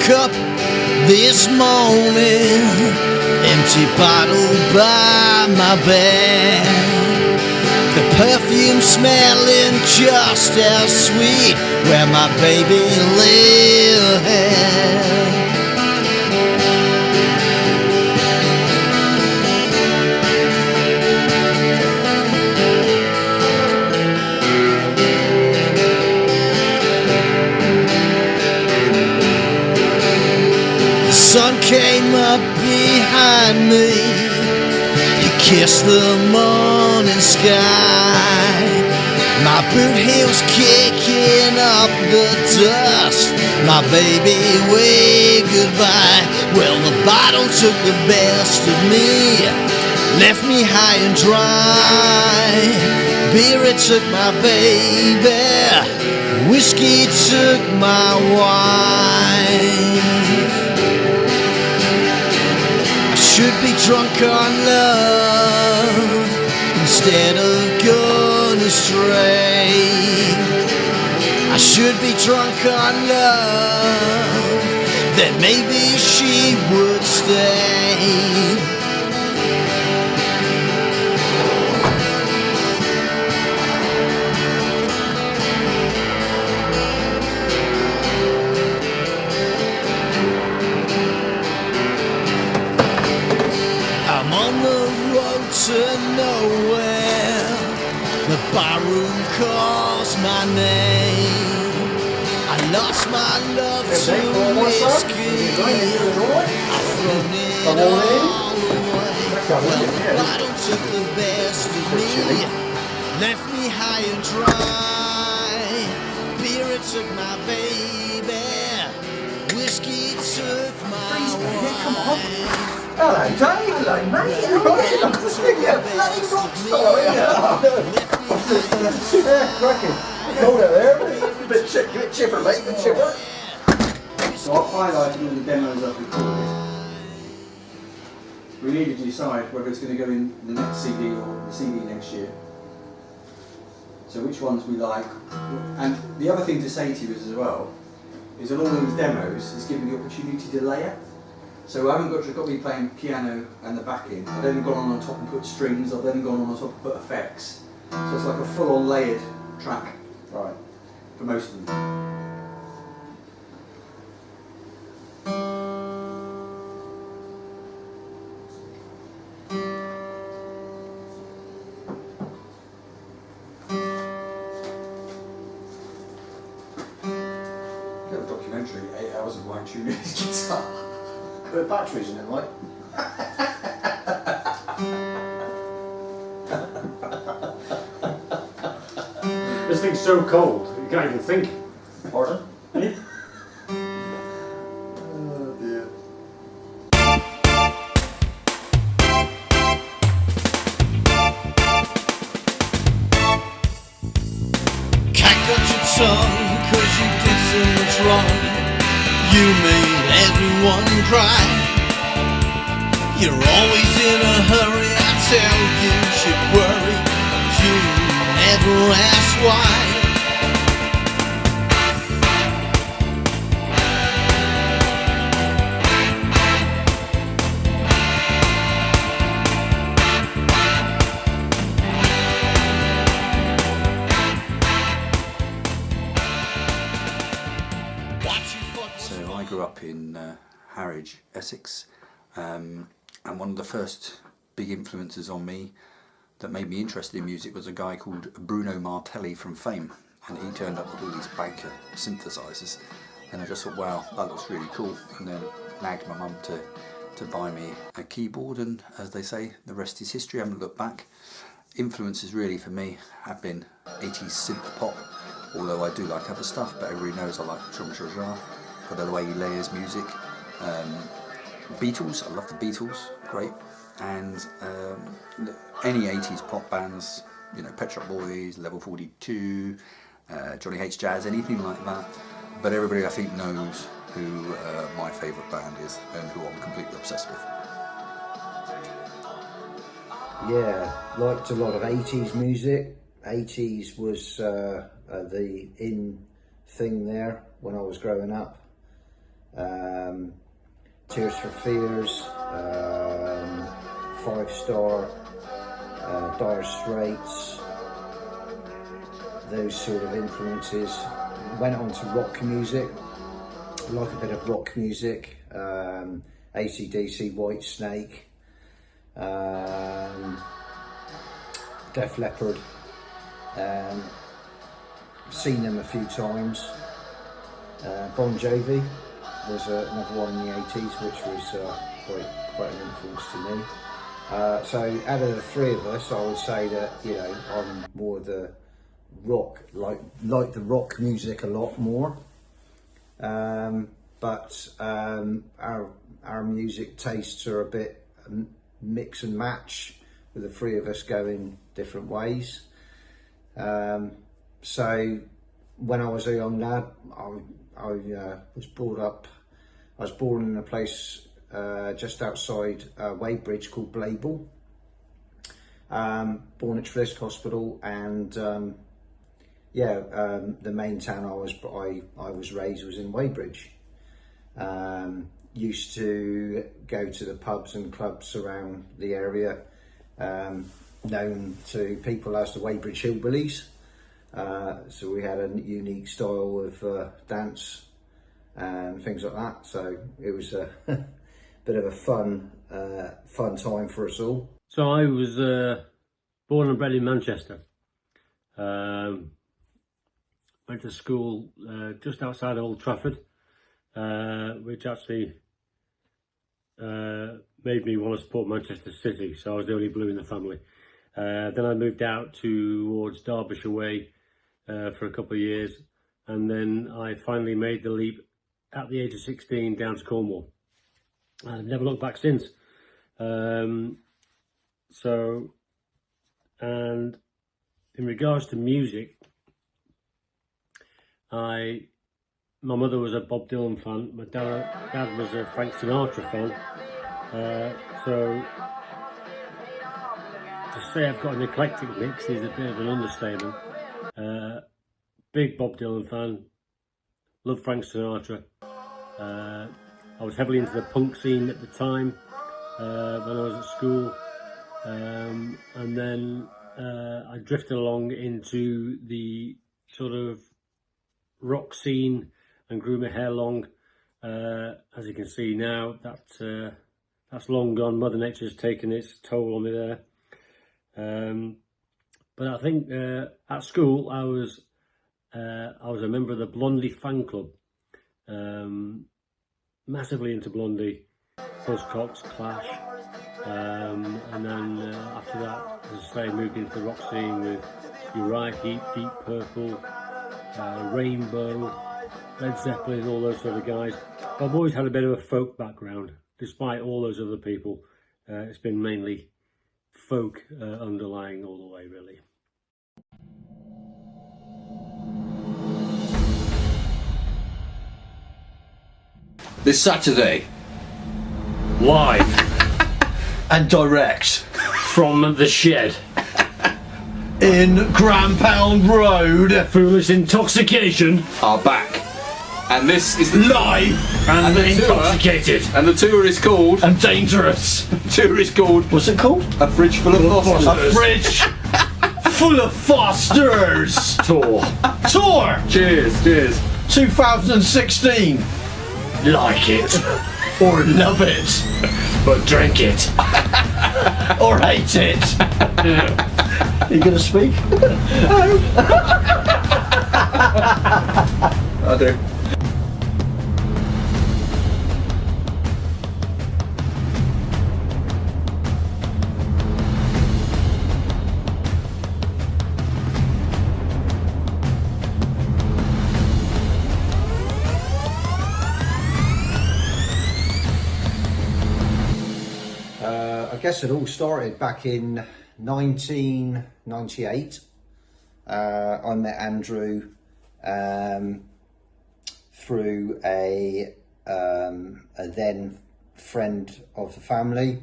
woke up this morning, empty bottle by my bed. The perfume smelling just as sweet where my baby lay her head. The sun came up behind me, he kissed the morning sky. My boot heels kicking up the dust, my baby waved goodbye. Well, the bottle took the best of me, left me high and dry. Beer, it took my baby, whiskey took my wife. I should be drunk on love instead of going astray. I should be drunk on love, then maybe she would stay. I'm on the road to nowhere, the barroom calls my name. I lost my love to whiskey, I've thrown it all away. Well, the bottle took the best of me, left me high and dry. Beer, it took my baby, whiskey took my wife. Hello, Dave. Hello, mate. How are you? You're a bloody rock star, yeah, cracking. Cold out there, a bit chipper, mate. A bit chipper. So I've highlighted all the demos I've recorded. We need to decide whether it's going to go in the next CD or the CD next year. So which ones we like. And the other thing to say to you is as well, is that all these demos is giving the opportunity to layer. So I haven't got to be playing piano and the backing. I've then gone on top and put strings, I've then gone on top and put effects. So it's like a full-on layered track. Right. For most of them. Little documentary, 8 hours of Wayne tuning his guitar. Put batteries in it, right? This thing's so cold, you can't even think. Pardon? Eh? Oh dear. Cat got your tongue 'cause you did so much wrong. You made everyone cry. You're always in a hurry, I tell you should worry. You never ask why. So I grew up in Harwich, Essex, and one of the first big influences on me that made me interested in music was a guy called Bruno Martelli from Fame, and he turned up with all these Banker synthesizers, and I just thought, wow, that looks really cool, and then nagged my mum to buy me a keyboard, and as they say, the rest is history. I haven't looked back. Influences really for me have been 80s synth pop, although I do like other stuff, but everybody knows I like Jean-Michel Jarre for the way he layers music. Beatles, I love the Beatles, great, and any 80s pop bands, you know, Pet Shop Boys, Level 42, Johnny Hates Jazz, anything like that. But everybody I think knows who my favourite band is and who I'm completely obsessed with. Yeah, liked a lot of 80s music. 80s was the in thing there when I was growing up. Tears for Fears, 5 Star, Dire Straits, those sort of influences. Went on to rock music, I like a bit of rock music, AC/DC, White Snake, Def Leppard, seen them a few times. Bon Jovi was another one in the 80s, which was quite an influence to me. So out of the three of us, I would say that, you know, I'm more the rock, like the rock music a lot more. But our music tastes are a bit mix and match, with the three of us going different ways. So when I was a young lad, I was born in a place just outside Weybridge called Blayball. Born at Trisk Hospital, and the main town I was raised was in Weybridge. Used to go to the pubs and clubs around the area, known to people as the Weybridge Hillbillies. So we had a unique style of dance and things like that. So it was a bit of a fun time for us all. So I was born and bred in Manchester. Went to school just outside Old Trafford, which actually made me want to support Manchester City. So I was the only blue in the family. Then I moved out towards Derbyshire way for a couple of years, and then I finally made the leap at the age of 16 down to Cornwall. I've never looked back since. And in regards to music, my mother was a Bob Dylan fan, my dad was a Frank Sinatra fan. So to say I've got an eclectic mix is a bit of an understatement. Big Bob Dylan fan, love Frank Sinatra. I was heavily into the punk scene at the time when I was at school, and then I drifted along into the sort of rock scene and grew my hair long. As you can see now, that's long gone. Mother Nature's taken its toll on me there. But I think at school I was a member of the Blondie fan club. Massively into Blondie, Buzzcocks, Clash, and then after that, as I say, moved into the rock scene with Uriah Heep, Deep Purple, Rainbow, Led Zeppelin, all those sort of guys. But I've always had a bit of a folk background, despite all those other people. It's been mainly folk underlying all the way, really. This Saturday, Live and direct from the shed, in Grandpound Road, Foolish Intoxication are back. And this is the live and the tour. intoxicated. And the tour is called, And dangerous. the tour is called What's it called? A Fridge Full of Fosters. Fosters. A Fridge Full of Fosters Tour. tour. Cheers, cheers. 2016. Like it, Or love it, but drink it. or hate it. Are you going to speak? I do. I guess it all started back in 1998. I met Andrew through a then friend of the family.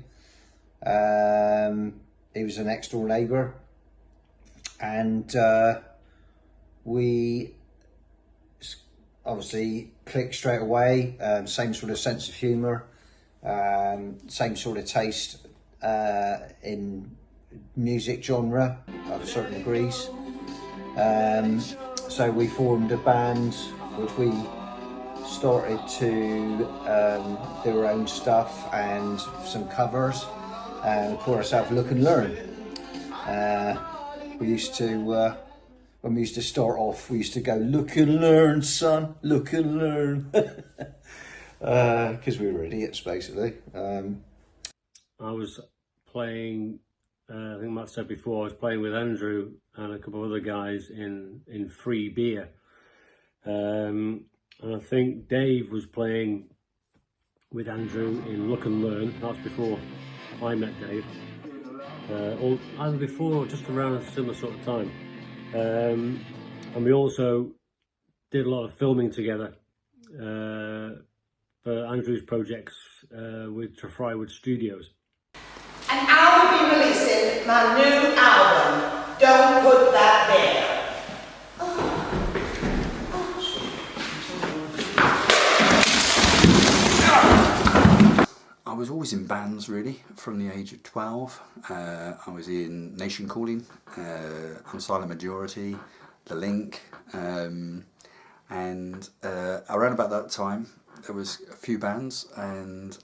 He was an next door neighbour, and I obviously clicked straight away. Same sort of sense of humour, same sort of taste in music genre of certain degrees. So we formed a band which we started to do our own stuff and some covers, and call ourselves Look and Learn. We used to, when we used to start off, we used to go, look and learn, son, look and learn. Because we were idiots, basically. I was playing, I think Matt said before, I was playing with Andrew and a couple of other guys in Free Beer. And I think Dave was playing with Andrew in Look and Learn. That's before I met Dave. Or either before or just around a similar sort of time. And we also did a lot of filming together for Andrew's projects with Trafrywood Studios. And I will be releasing my new album, Don't Put That There. I was always in bands really from the age of 12. I was in Nation Calling, Silent Majority, The Link, and around about that time there was a few bands, and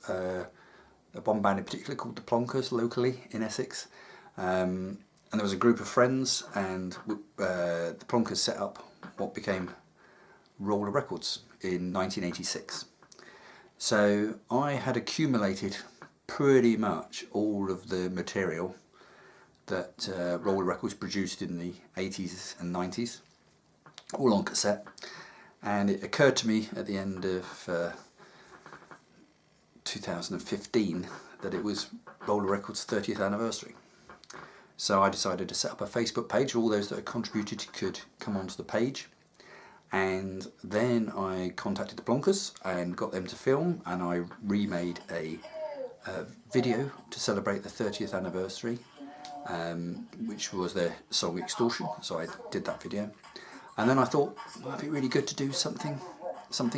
one band in particular called the Plonkers locally in Essex, and there was a group of friends, and the Plonkers set up what became Roller Records in 1986. So I had accumulated pretty much all of the material that Roller Records produced in the 80s and 90s, all on cassette, and it occurred to me at the end of 2015 that it was Roller Records' 30th anniversary. So I decided to set up a Facebook page. All those that had contributed could come onto the page. And then I contacted the Plonkers and got them to film, and I remade a video to celebrate the 30th anniversary, which was their song Extortion, so I did that video. And then I thought, well, it'd be really good to do something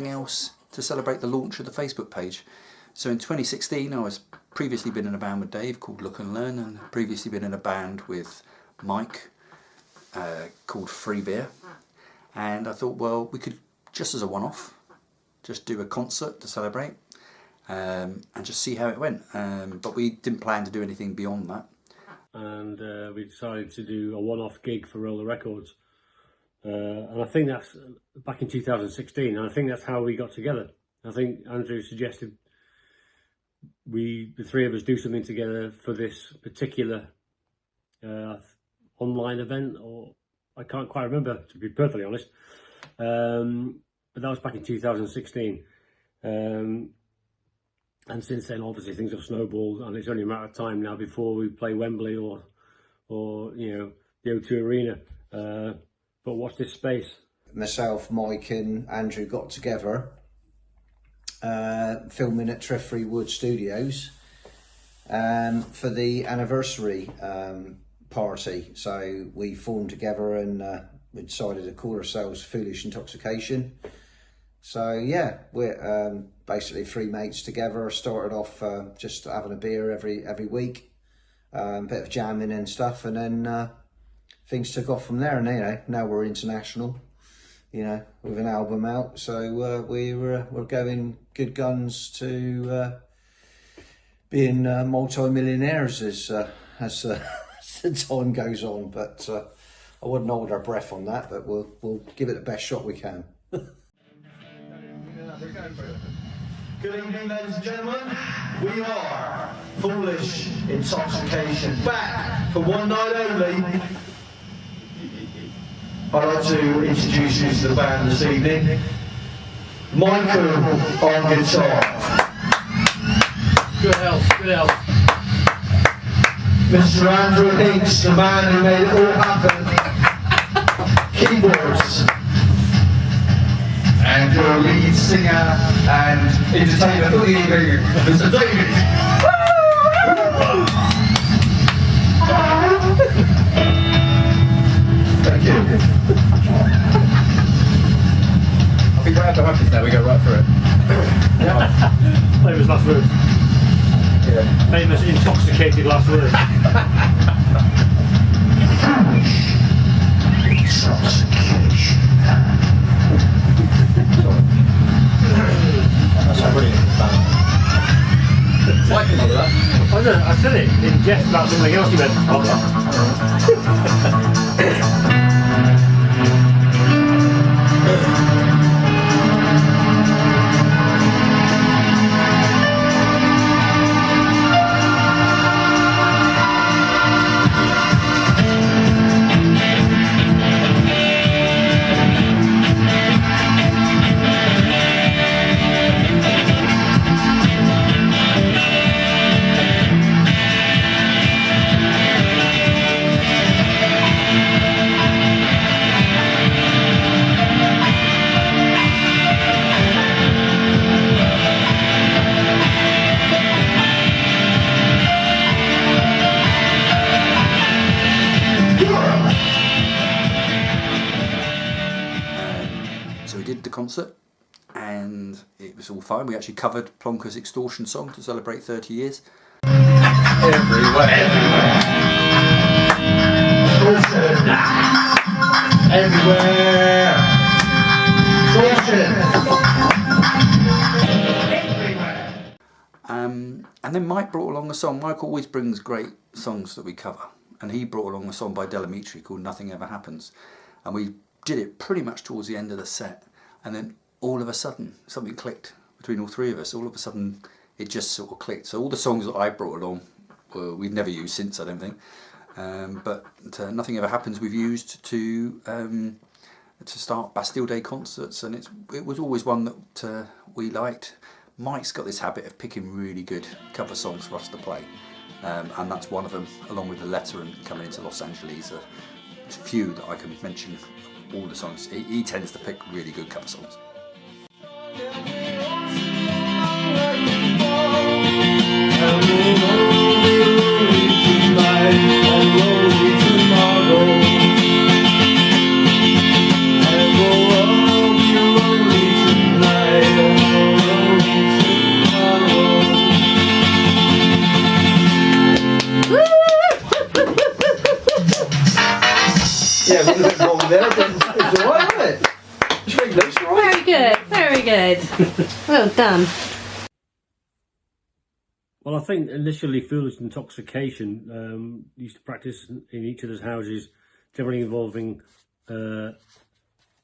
else to celebrate the launch of the Facebook page. So in 2016 I was previously been in a band with Dave called Look and Learn, and previously been in a band with Mike called Free Beer. And I thought, well, we could, just as a one-off, just do a concert to celebrate and just see how it went. But we didn't plan to do anything beyond that. And we decided to do a one-off gig for Roller Records. And I think that's back in 2016, and I think that's how we got together. I think Andrew suggested the three of us do something together for this particular online event, or I can't quite remember, to be perfectly honest, but that was back in 2016, and since then obviously things have snowballed, and it's only a matter of time now before we play Wembley or you know, the O2 Arena, but watch this space. Myself, Mike and Andrew got together filming at Trafrywood Studios for the anniversary party. So we formed together and we decided to call ourselves Foolish Intoxication. So yeah, we're basically three mates together. Started off just having a beer every week, bit of jamming and stuff, and then things took off from there. And you know, now we're international, you know, with an album out. So we're going good guns to being multi-millionaires as the time goes on. But I wouldn't hold our breath on that, but we'll give it the best shot we can. Good evening, ladies and gentlemen. We are Foolish Intoxication, back for one night only. I'd like to introduce you to the band this evening. Michael on guitar. Good health, good health. Mr. Andrew Hinks, the man who made it all happen. Keyboards. And your lead singer and entertainer for the evening, Mr. David. Thank you. I think we're what happens now, we go right through it. Famous last words. Yeah. Famous intoxicated last words. That's a brilliant band. Why can you do that? I don't know, I said it in jest about something else you meant to talk about. So we did the concert and it was all fine. We actually covered Plonker's Extortion song to celebrate 30 years. Everywhere. Everywhere. And then Mike brought along a song. Mike always brings great songs that we cover, and he brought along a song by Delamitri called Nothing Ever Happens, and we did it pretty much towards the end of the set, and then all of a sudden something clicked between all three of us. All of a sudden it just sort of clicked. So all the songs that I brought along, well, we've never used since, I don't think, but Nothing Ever Happens we've used to start Bastille Day concerts, and it was always one that we liked. Mike's got this habit of picking really good cover songs for us to play, and that's one of them, along with The Letter and Coming Into Los Angeles. There's a few that I can mention, all the songs. He tends to pick really good cover songs. Yeah, there's a bit wrong there, but it's alright, isn't it? It's very loose, alright. Very good, very good. Well done. Well, I think initially Foolish Intoxication used to practice in each other's houses, generally involving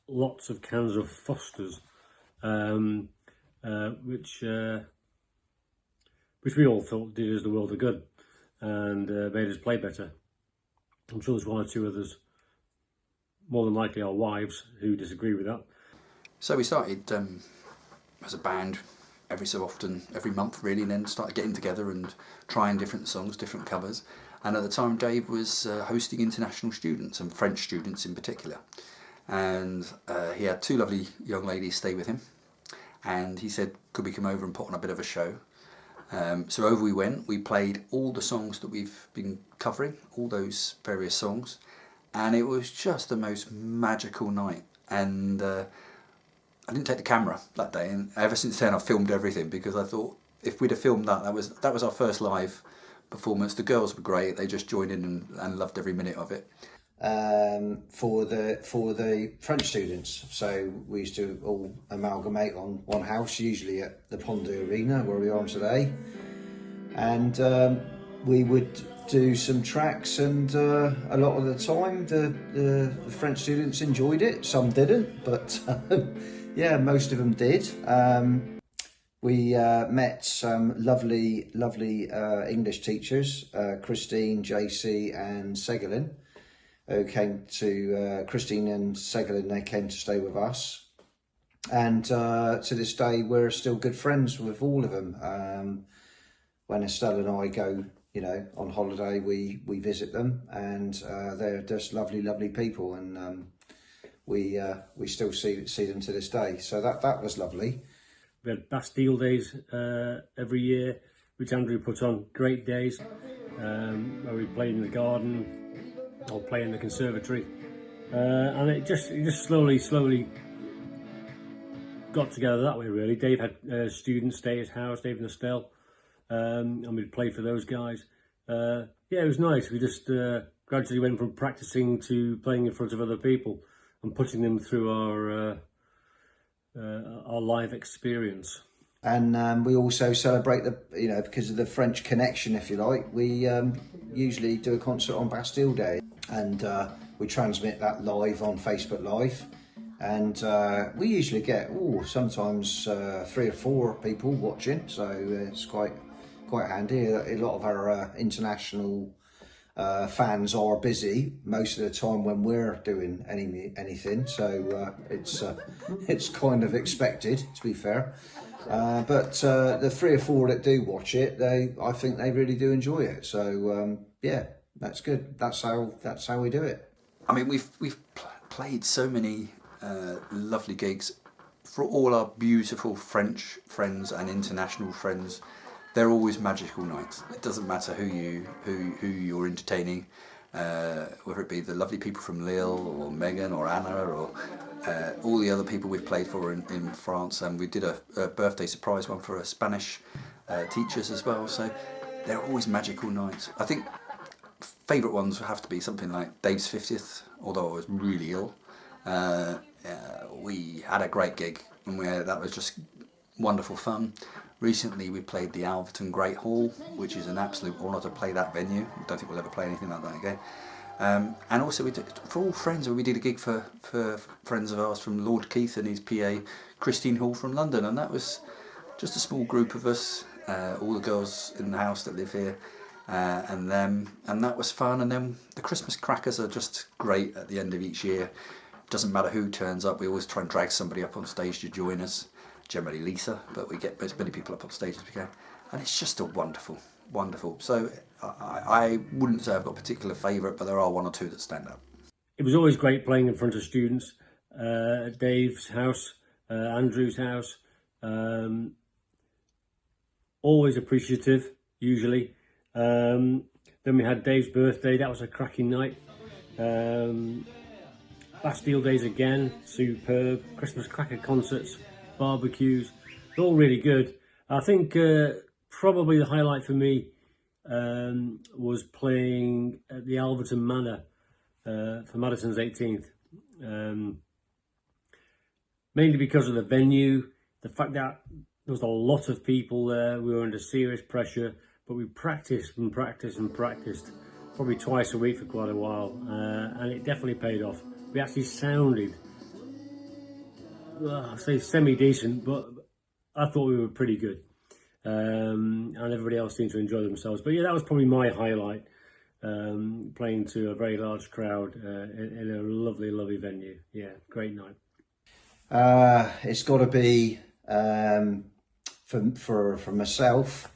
lots of cans of Foster's, which we all thought did us the world of good and made us play better. I'm sure there's one or two others, more than likely our wives, who disagree with that. So we started as a band every so often, every month really, and then started getting together and trying different songs, different covers. And at the time Dave was hosting international students, and French students in particular. And he had two lovely young ladies stay with him. And he said, could we come over and put on a bit of a show? So over we went. We played all the songs that we've been covering, all those various songs. And it was just the most magical night. And I didn't take the camera that day, and ever since then I've filmed everything, because I thought if we'd have filmed that was our first live performance. The girls were great, they just joined in and loved every minute of it. For the French students, so we used to all amalgamate on one house, usually at the Pondu Arena where we are on today, and we would do some tracks, and a lot of the time the French students enjoyed it, some didn't, but yeah, most of them did. We met some lovely English teachers, Christine, JC and Segolin, who came to, Christine and Segolin, they came to stay with us. And to this day, we're still good friends with all of them. When Estelle and I go, you know, on holiday, we visit them, and they're just lovely people, and we still see them to this day. So that was lovely. We had Bastille Days every year, which Andrew put on. Great days, where we played in the garden or play in the conservatory, and it just slowly got together that way really. Dave had students stay at his house, Dave and Estelle, and we'd play for those guys. Yeah, it was nice. We just gradually went from practicing to playing in front of other people and putting them through our live experience. And we also celebrate because of the French connection, if you like. We usually do a concert on Bastille Day, and we transmit that live on Facebook Live. And we usually get sometimes 3 or 4 people watching, so it's quite handy. A lot of our international fans are busy most of the time when we're doing anything, so it's kind of expected, to be fair. But the 3 or 4 that do watch it, I think they really do enjoy it. So yeah, that's good. That's how we do it. I mean, we've played so many lovely gigs for all our beautiful French friends and international friends. They're always magical nights. It doesn't matter who you're entertaining, whether it be the lovely people from Lille or Megan or Anna or all the other people we've played for in France, and we did a birthday surprise one for Spanish teachers as well. So they're always magical nights. I think favourite ones have to be something like Dave's 50th, although I was really ill. We had a great gig, and that was just wonderful fun. Recently we played the Alverton Great Hall, which is an absolute honour to play that venue. I don't think we'll ever play anything like that again. And also we did, for all friends, we did a gig for friends of ours from Lord Keith and his PA Christine Hall from London, and that was just a small group of us, all the girls in the house that live here, and them, and that was fun. And then the Christmas crackers are just great at the end of each year. Doesn't matter who turns up, we always try and drag somebody up on stage to join us, generally Lisa, but we get as many people up on stage as we can, and it's just a wonderful. So I wouldn't say I've got a particular favourite, but there are 1 or 2 that stand out. It was always great playing in front of students at Dave's house, Andrew's house. Always appreciative, usually. Then we had Dave's birthday. That was a cracking night. Bastille Days again, superb. Christmas cracker concerts, barbecues, they're all really good. I think probably the highlight for me was playing at the Alverton Manor for Madison's 18th. Mainly because of the venue, the fact that there was a lot of people there. We were under serious pressure, but we practiced and practiced and practiced, probably twice a week for quite a while, and it definitely paid off. We actually sounded, I say semi-decent, but I thought we were pretty good. And everybody else seemed to enjoy themselves. But yeah, that was probably my highlight, playing to a very large crowd in a lovely, lovely venue. Yeah, great night. It's got to be, for myself,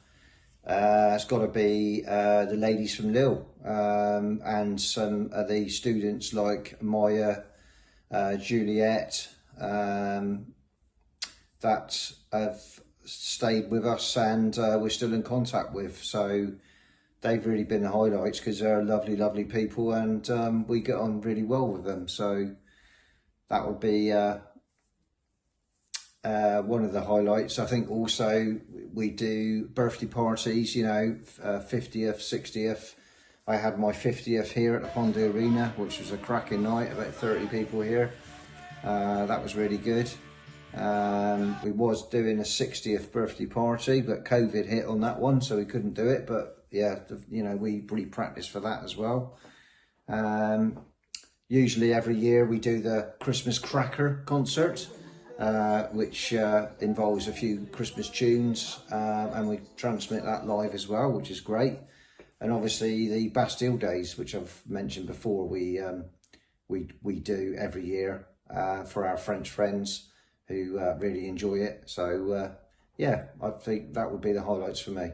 it's got to be the ladies from Lille, and some of the students like Maya, Juliet, that have stayed with us and we're still in contact with. So they've really been the highlights because they're lovely, lovely people, and we get on really well with them. So that would be one of the highlights. I think also we do birthday parties, 50th, 60th. I had my 50th here at the Pondy Arena, which was a cracking night, about 30 people here. That was really good. We was doing a 60th birthday party, but COVID hit on that one, so we couldn't do it. But yeah, we really practiced for that as well. Usually every year we do the Christmas cracker concert, which involves a few Christmas tunes, and we transmit that live as well, which is great. And obviously the Bastille Days, which I've mentioned before, we do every year for our French friends who really enjoy it. So yeah, I think that would be the highlights for me.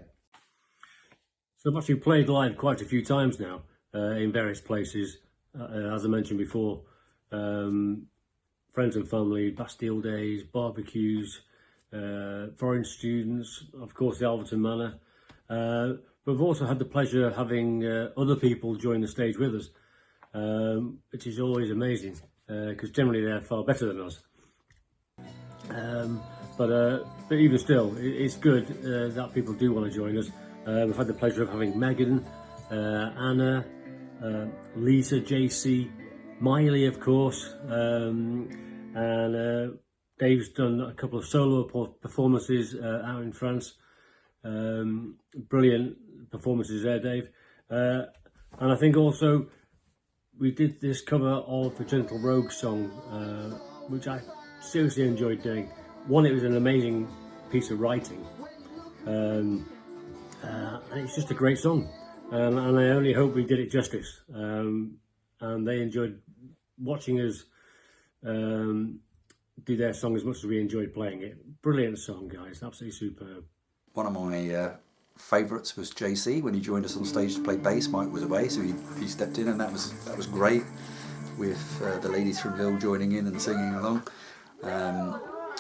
So I've actually played live quite a few times now in various places, as I mentioned before. Friends and family, Bastille Days, barbecues, foreign students, of course the Alverton Manor. But we've also had the pleasure of having other people join the stage with us, which is always amazing, because generally they're far better than us. But even still, it's good that people do want to join us. We've had the pleasure of having Megan, Anna, Lisa, JC, Miley, of course, and Dave's done a couple of solo performances out in France. Brilliant performances there, Dave. And I think also we did this cover of the Gentle Rogue song, which I seriously enjoyed doing. One, it was an amazing piece of writing, and it's just a great song. And I only hope we did it justice. And they enjoyed watching us do their song as much as we enjoyed playing it. Brilliant song, guys, absolutely superb. One of my favourites was JC when he joined us on stage to play bass. Mike was away, so he stepped in, and that was great, with the ladies from Lille joining in and singing along.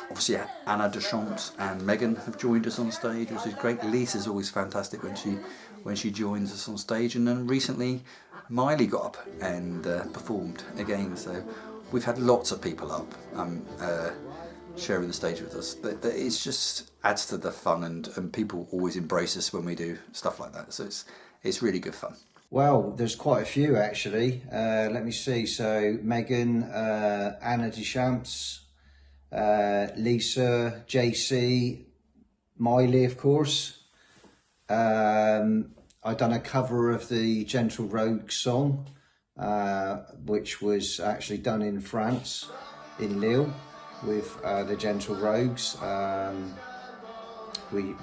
Obviously Anna Deschamps and Megan have joined us on stage, which is great. Lisa's always fantastic when she joins us on stage, and then recently Miley got up and performed again. So we've had lots of people up sharing the stage with us. It's just adds to the fun, and people always embrace us when we do stuff like that. So it's really good fun. Well, there's quite a few actually. Let me see. So Megan, Anna Deschamps, Lisa, JC, Miley, of course. I've done a cover of the Gentle Rogue song, which was actually done in France, in Lille, with the Gentle Rogues. We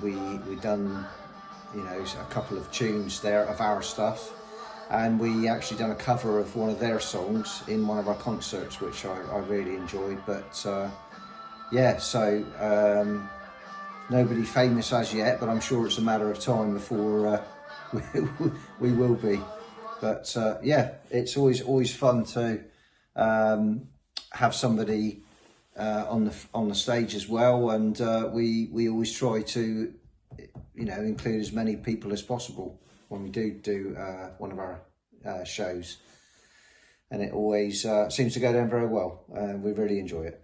done, a couple of tunes there of our stuff, and we actually done a cover of one of their songs in one of our concerts, which I really enjoyed. But nobody famous as yet, but I'm sure it's a matter of time before we will be. But it's always fun to have somebody on the stage as well, and we always try to include as many people as possible when we do one of our shows, and it always seems to go down very well. We really enjoy it.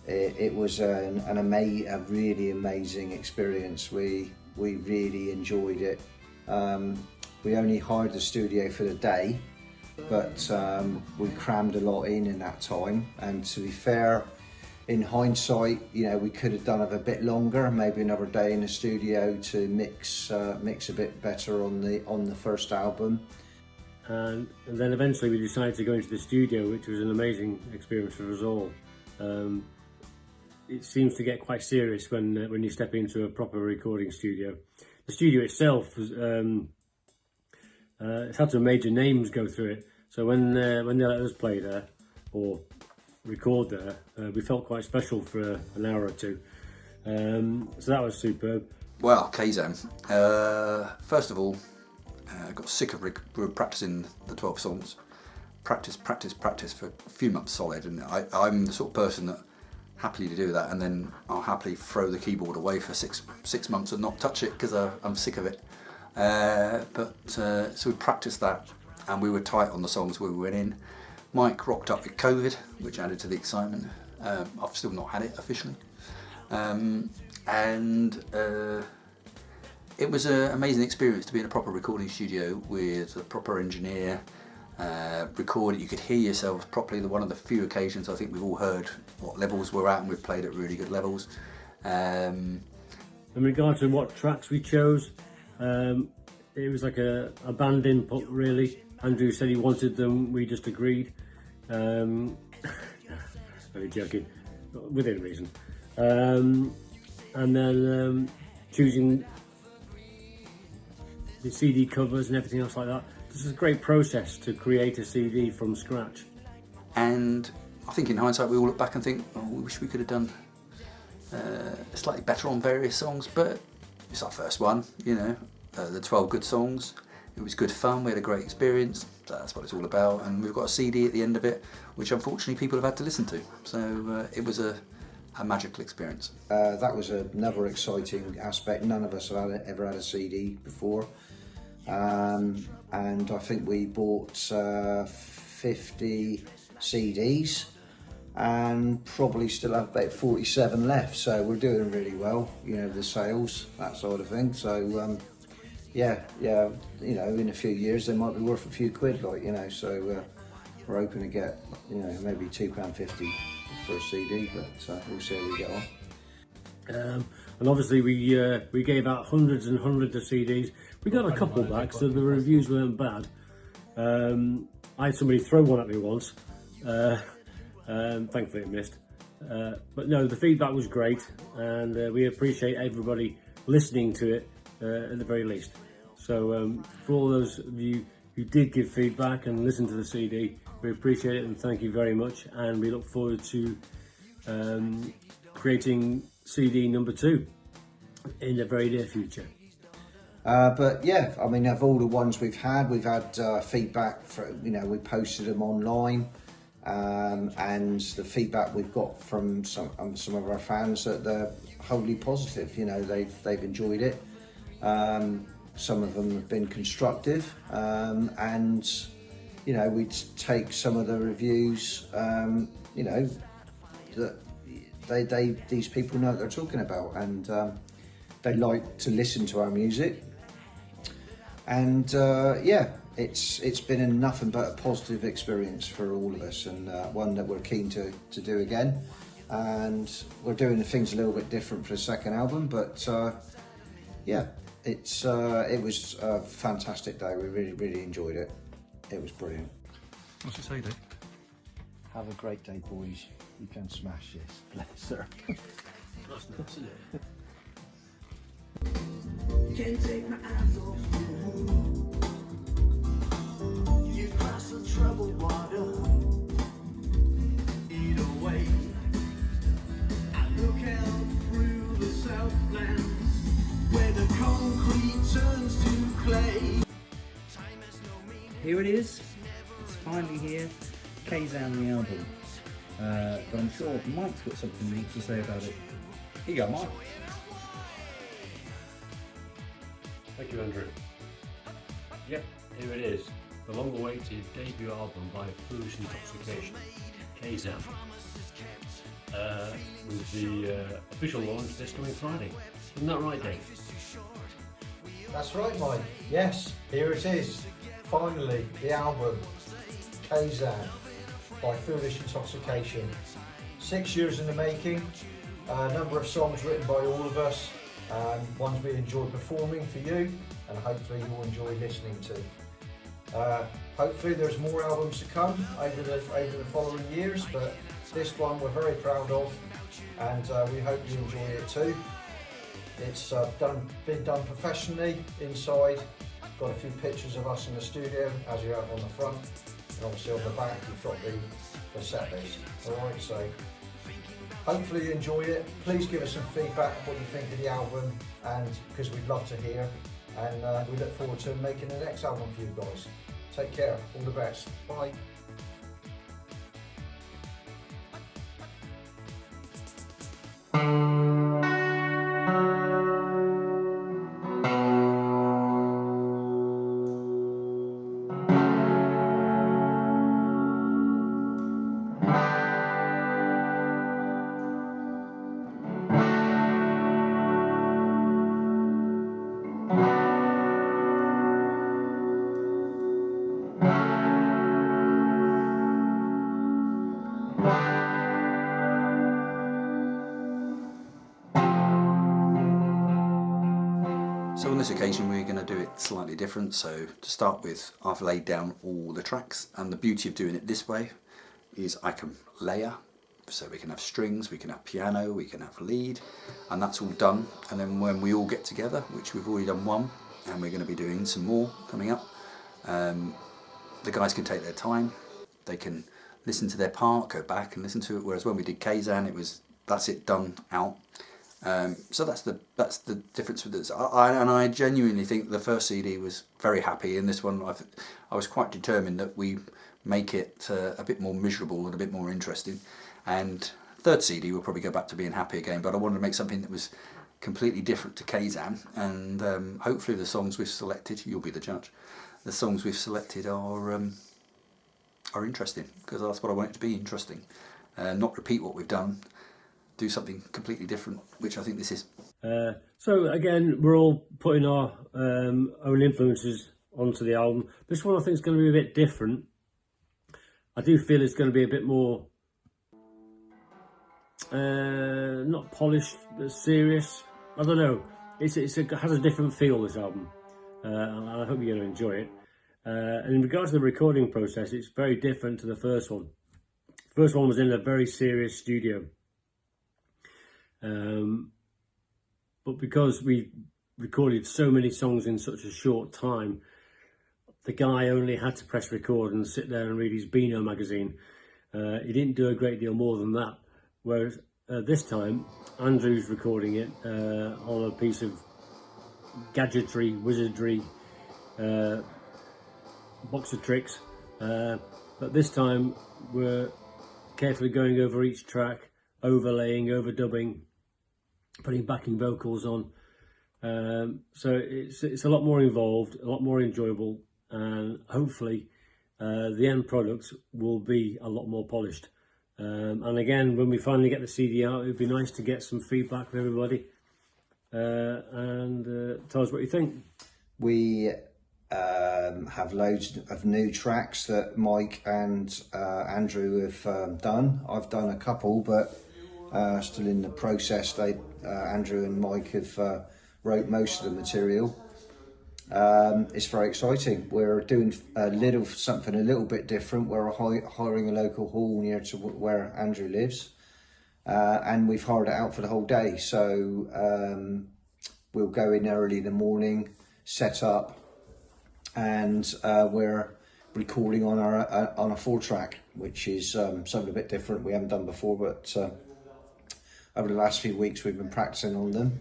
It was a really amazing experience. We really enjoyed it. We only hired the studio for the day, but we crammed a lot in that time. And to be fair, in hindsight, we could have done it a bit longer, maybe another day in the studio to mix a bit better on the first album. And then eventually we decided to go into the studio, which was an amazing experience for us all. It seems to get quite serious when you step into a proper recording studio. The studio itself was, it's had some major names go through it. So when they let us play there or record there, we felt quite special for an hour or two. So that was superb. Well, Kazam, first of all, I got sick of practicing the 12 songs. Practice for a few months solid, and I'm the sort of person that happily to do that, and then I'll happily throw the keyboard away for six months and not touch it because I'm sick of it. So we practiced that, and we were tight on the songs we went in. Mike rocked up with COVID, which added to the excitement. I've still not had it officially, and it was an amazing experience to be in a proper recording studio with a proper engineer. Record it, you could hear yourselves properly. One of the few occasions I think we've all heard what levels we're at, and we've played at really good levels. In regard to what tracks we chose, it was like a band input really. Andrew said he wanted them, we just agreed. Only joking, within reason. And then choosing the CD covers and everything else like that. This is a great process to create a CD from scratch. And I think in hindsight we all look back and think, oh, we wish we could have done slightly better on various songs, but it's our first one, the 12 good songs. It was good fun, we had a great experience, that's what it's all about, and we've got a CD at the end of it, which unfortunately people have had to listen to. So it was a magical experience. That was another exciting aspect. None of us have ever had a CD before. and I think we bought 50 CDs and probably still have about 47 left, so we're doing really well, you know, the sales, that sort of thing. So yeah, you know, in a few years they might be worth a few quid, like, you know, so we're hoping to get, you know, maybe £2.50 for a CD, but we'll see how we get on. And obviously we gave out hundreds and hundreds of CDs. We got a couple back, so the reviews weren't bad. I had somebody throw one at me once. Thankfully it missed. But no, the feedback was great, and we appreciate everybody listening to it at the very least. So for all those of you who did give feedback and listen to the CD, we appreciate it and thank you very much, and we look forward to creating CD number 2 in the very near future. But yeah, I mean, of all the ones we've had feedback for, you know, we posted them online, and the feedback we've got from some of our fans that they're wholly positive. You know, they've enjoyed it. Some of them have been constructive, and you know, we take some of the reviews, you know, that these people know what they're talking about, and they like to listen to our music. And yeah, it's been nothing but a positive experience for all of us, and one that we're keen to do again. And we're doing the things a little bit different for the second album, but yeah, it was a fantastic day. We really enjoyed it. It was brilliant. What's it say, Dave? Have a great day, boys. You can smash this. Bless her. That's nice, isn't it? Can't take my eyes off you. You cross the troubled water. Either way, I look out through the southlands where the concrete turns to clay. Here it is. It's finally here. Kazan the album. But I'm sure Mike's got something to say about it. Here you go, Mike. Thank you, Andrew. Yep, here it is. The long-awaited debut album by Foolish Intoxication, Kazan. With the official launch this coming Friday. Isn't that right, Dave? That's right, Mike. Yes, here it is. Finally, the album, Kazan, by Foolish Intoxication. 6 years in the making, a number of songs written by all of us, ones we enjoy performing for you, and hopefully you'll enjoy listening to. Hopefully there's more albums to come over the following years, but this one we're very proud of, and we hope you enjoy it too. It's been done professionally inside. Got a few pictures of us in the studio, as you have on the front, and obviously on the back you've got the set list. Alright, so hopefully you enjoy it. Please give us some feedback what you think of the album, and because we'd love to hear, and we look forward to making the next album for you guys. Take care, all the best, bye. So on this occasion we're going to do it slightly different. So to start with, I've laid down all the tracks, and the beauty of doing it this way is I can layer, so we can have strings, we can have piano, we can have lead, and that's all done. And then when we all get together, which we've already done one, and we're going to be doing some more coming up, the guys can take their time, they can listen to their part, go back and listen to it, whereas when we did Kazan it was that's it, done, out. So that's the difference with this. I genuinely think the first CD was very happy, and this one I was quite determined that we make it a bit more miserable and a bit more interesting. And third CD we'll probably go back to being happy again, but I wanted to make something that was completely different to Kazan, and hopefully the songs we've selected, you'll be the judge, the songs we've selected are interesting, because that's what I want it to be, interesting. Not repeat what we've done, do something completely different, which I think this is. So again, we're all putting our own influences onto the album. This one I think is going to be a bit different. I do feel it's going to be a bit more, not polished, but serious. I don't know. It has a different feel, this album. And I hope you're going to enjoy it. And in regards to the recording process, it's very different to the first one. The first one was in a very serious studio. But because we recorded so many songs in such a short time, the guy only had to press record and sit there and read his Beano magazine. He didn't do a great deal more than that. Whereas this time, Andrew's recording it on a piece of gadgetry, wizardry, box of tricks. But this time, we're carefully going over each track, overlaying, overdubbing, putting backing vocals on. So it's a lot more involved, a lot more enjoyable, and hopefully the end product will be a lot more polished. And again, when we finally get the CD out, it would be nice to get some feedback from everybody and tell us what you think. We have loads of new tracks that Mike and Andrew have done. I've done a couple, but still in the process. Andrew and Mike have wrote most of the material. It's very exciting. We're doing something a little bit different. We're hiring a local hall near to where Andrew lives, and we've hired it out for the whole day. So we'll go in early in the morning, set up, and we're recording on a 4-track, which is something a bit different we haven't done before. But over the last few weeks, we've been practicing on them.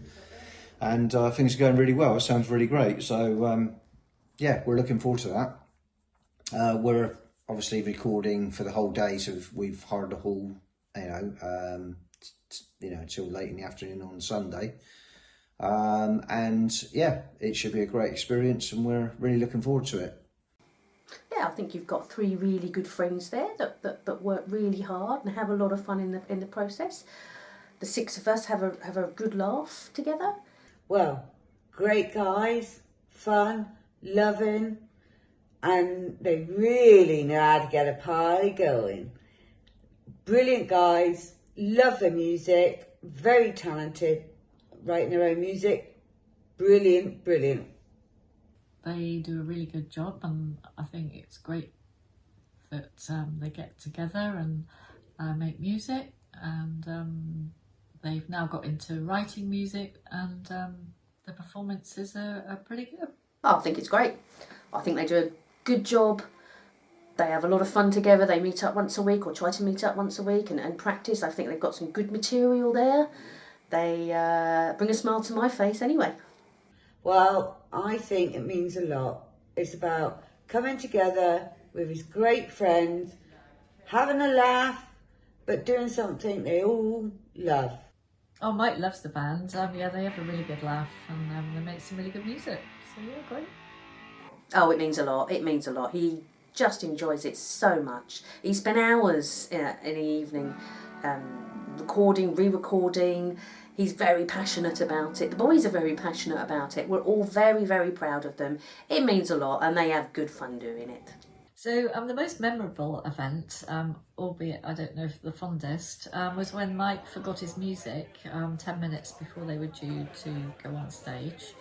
And things are going really well. It sounds really great. So, yeah, we're looking forward to that. We're obviously recording for the whole day, so we've hired the hall, till late in the afternoon on Sunday. And yeah, it should be a great experience, and we're really looking forward to it. Yeah, I think you've got 3 really good friends there that work really hard and have a lot of fun in the process. The 6 of us have a good laugh together. Well, great guys, fun, loving, and they really know how to get a party going. Brilliant guys, love their music, very talented, writing their own music. Brilliant, brilliant. They do a really good job, and I think it's great that they get together and make music, and they've now got into writing music, and the performances are pretty good. I think it's great. I think they do a good job. They have a lot of fun together. They meet up once a week, or try to meet up once a week and practice. I think they've got some good material there. They bring a smile to my face anyway. Well, I think it means a lot. It's about coming together with his great friends, having a laugh, but doing something they all love. Oh, Mike loves the band. Yeah, they have a really good laugh, and they make some really good music. So yeah, great. Oh, it means a lot. It means a lot. He just enjoys it so much. He spent hours in the evening recording, re-recording. He's very passionate about it. The boys are very passionate about it. We're all very, very proud of them. It means a lot, and they have good fun doing it. So the most memorable event, albeit I don't know if the fondest, was when Mike forgot his music 10 minutes before they were due to go on stage.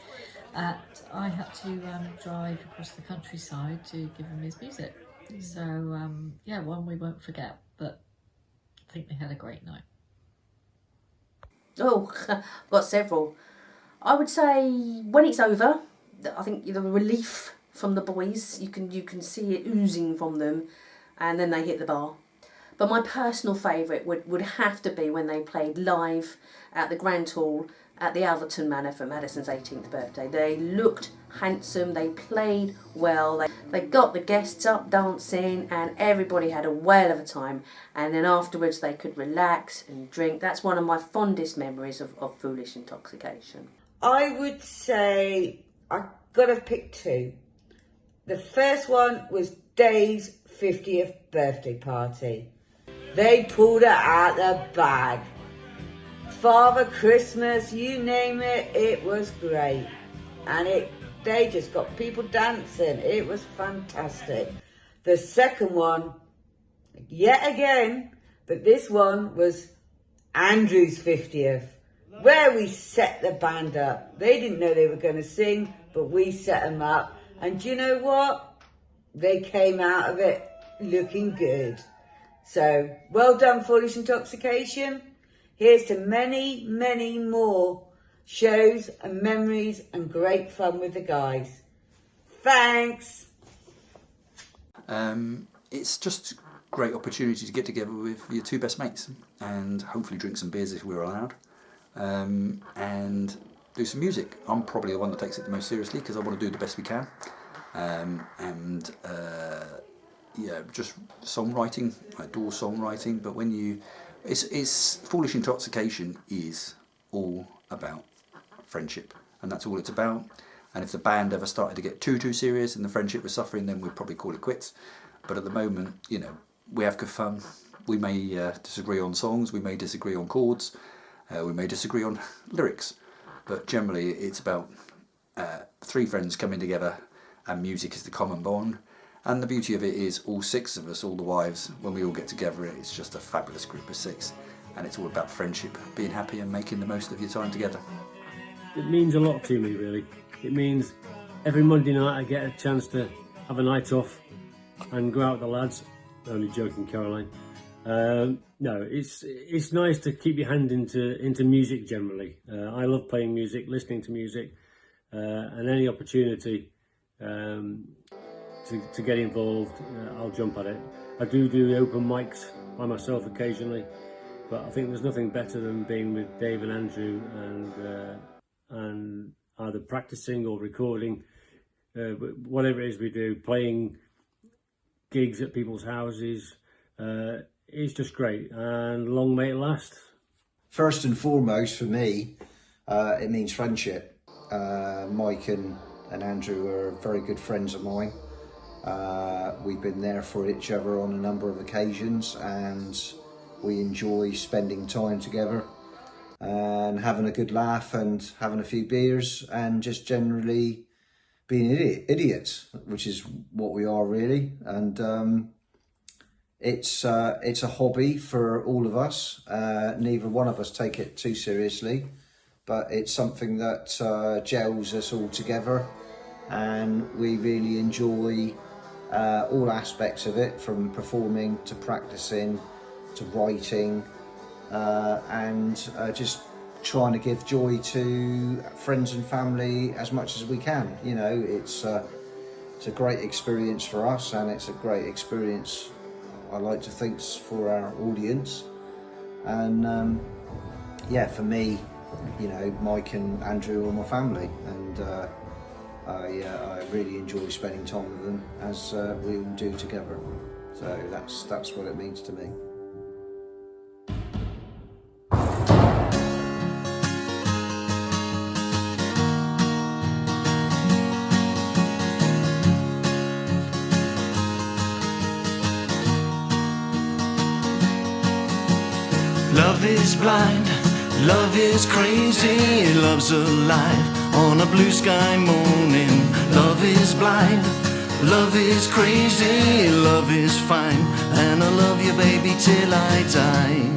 I had to drive across the countryside to give him his music. So yeah, one we won't forget, but I think they had a great night. Oh, I've got several. I would say when it's over, I think the relief from the boys, you can see it oozing from them, and then they hit the bar. But my personal favourite would have to be when they played live at the Grand Hall at the Alverton Manor for Madison's 18th birthday. They looked handsome, they played well, they got the guests up dancing, and everybody had a whale of a time. And then afterwards they could relax and drink. That's one of my fondest memories of Foolish Intoxication. I would say I got to pick two. The first one was Dave's 50th birthday party. They pulled it out the bag. Father Christmas, you name it, it was great. And they just got people dancing. It was fantastic. The second one, yet again, but this one was Andrew's 50th, where we set the band up. They didn't know they were going to sing, but we set them up. And do you know what? They came out of it looking good. So, well done, Foolish Intoxication. Here's to many, many more shows and memories and great fun with the guys. Thanks. It's just a great opportunity to get together with your two best mates and hopefully drink some beers if we're allowed, and do some music. I'm probably the one that takes it the most seriously because I want to do the best we can, yeah, just songwriting. I adore songwriting, but when you it's Foolish Intoxication is all about friendship, and that's all it's about. And if the band ever started to get too serious and the friendship was suffering, then we'd probably call it quits. But at the moment, you know, we have good fun. We may disagree on songs, we may disagree on chords, we may disagree on lyrics, but generally it's about three friends coming together, and music is the common bond. And the beauty of it is all six of us, all the wives, when we all get together, it's just a fabulous group of six. And it's all about friendship, being happy and making the most of your time together. It means a lot to me, really. It means every Monday night I get a chance to have a night off and go out with the lads. Only joking, Caroline. No, it's nice to keep your hand into music generally. I love playing music, listening to music, and any opportunity to get involved, I'll jump at it. I do open mics by myself occasionally, but I think there's nothing better than being with Dave and Andrew and either practicing or recording, whatever it is we do, playing gigs at people's houses. It's just great, and long may it last. First and foremost for me, it means friendship. Mike and Andrew are very good friends of mine. We've been there for each other on a number of occasions, and we enjoy spending time together and having a good laugh and having a few beers and just generally being idiots, which is what we are really. And it's a hobby for all of us. Neither one of us take it too seriously, but it's something that gels us all together, and we really enjoy all aspects of it, from performing to practicing to writing, and just trying to give joy to friends and family as much as we can. You know, it's a great experience for us, and it's a great experience, I like to think, for our audience. And yeah, for me, you know, Mike and Andrew are my family, and I really enjoy spending time with them, as we all do together. So that's what it means to me. Love is blind, love is crazy, love's alive on a blue sky morning. Love is blind, love is crazy, love is fine, and I love you, baby, till I die.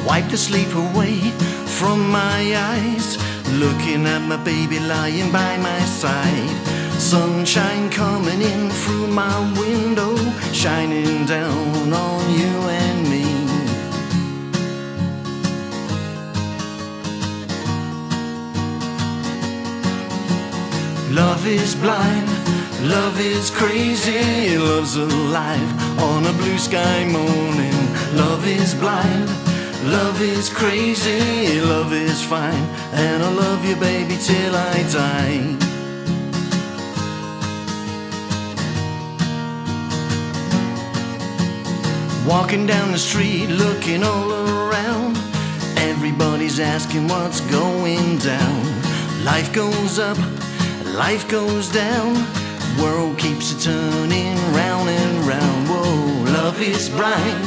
Wipe the sleep away from my eyes, looking at my baby lying by my side. Sunshine coming in through my window, shining down on you and me. Love is blind, Love is crazy, love's alive on a blue sky morning. Love is blind, love is crazy, love is fine, and I love you baby till I die. Walking down the street looking all around, everybody's asking what's going down. Life goes up, life goes down, world keeps it turning round and round. Whoa, love is blind,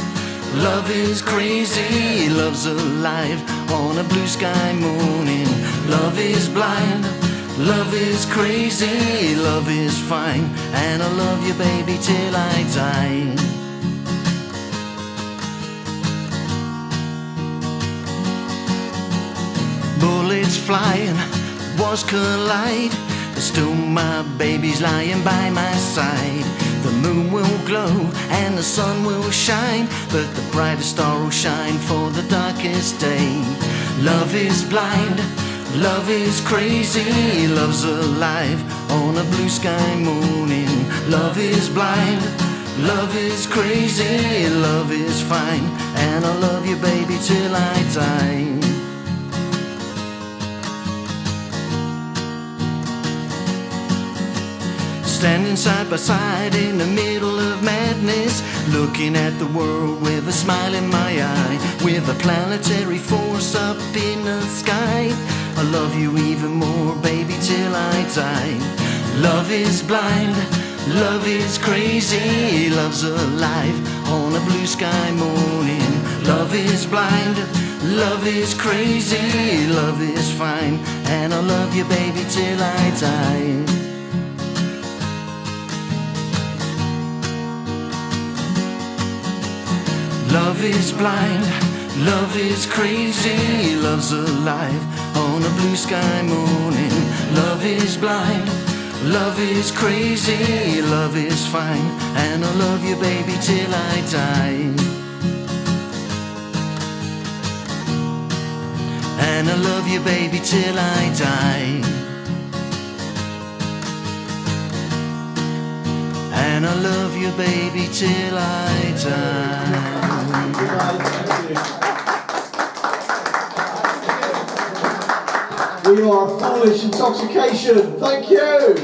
love is crazy, love's alive on a blue sky morning. Love is blind, love is crazy, love is fine, and I love you baby till I die. Bullets flying, wars collide, but still my baby's lying by my side. The moon will glow and the sun will shine, but the brightest star will shine for the darkest day. Love is blind, love is crazy, love's alive on a blue sky morning. Love is blind, love is crazy, love is fine, and I love you baby till I die. Standing side by side in the middle of madness, looking at the world with a smile in my eye, with a planetary force up in the sky. I love you even more, baby, till I die. Love is blind, love is crazy, love's alive on a blue sky morning. Love is blind, love is crazy, love is fine, and I love you, baby, till I die. Love is blind, love is crazy, love's alive on a blue sky morning. Love is blind, love is crazy, love is fine, and I love you baby till I die. And I love you baby till I die. And I love you baby till I die. We are Foolish Intoxication. Thank you.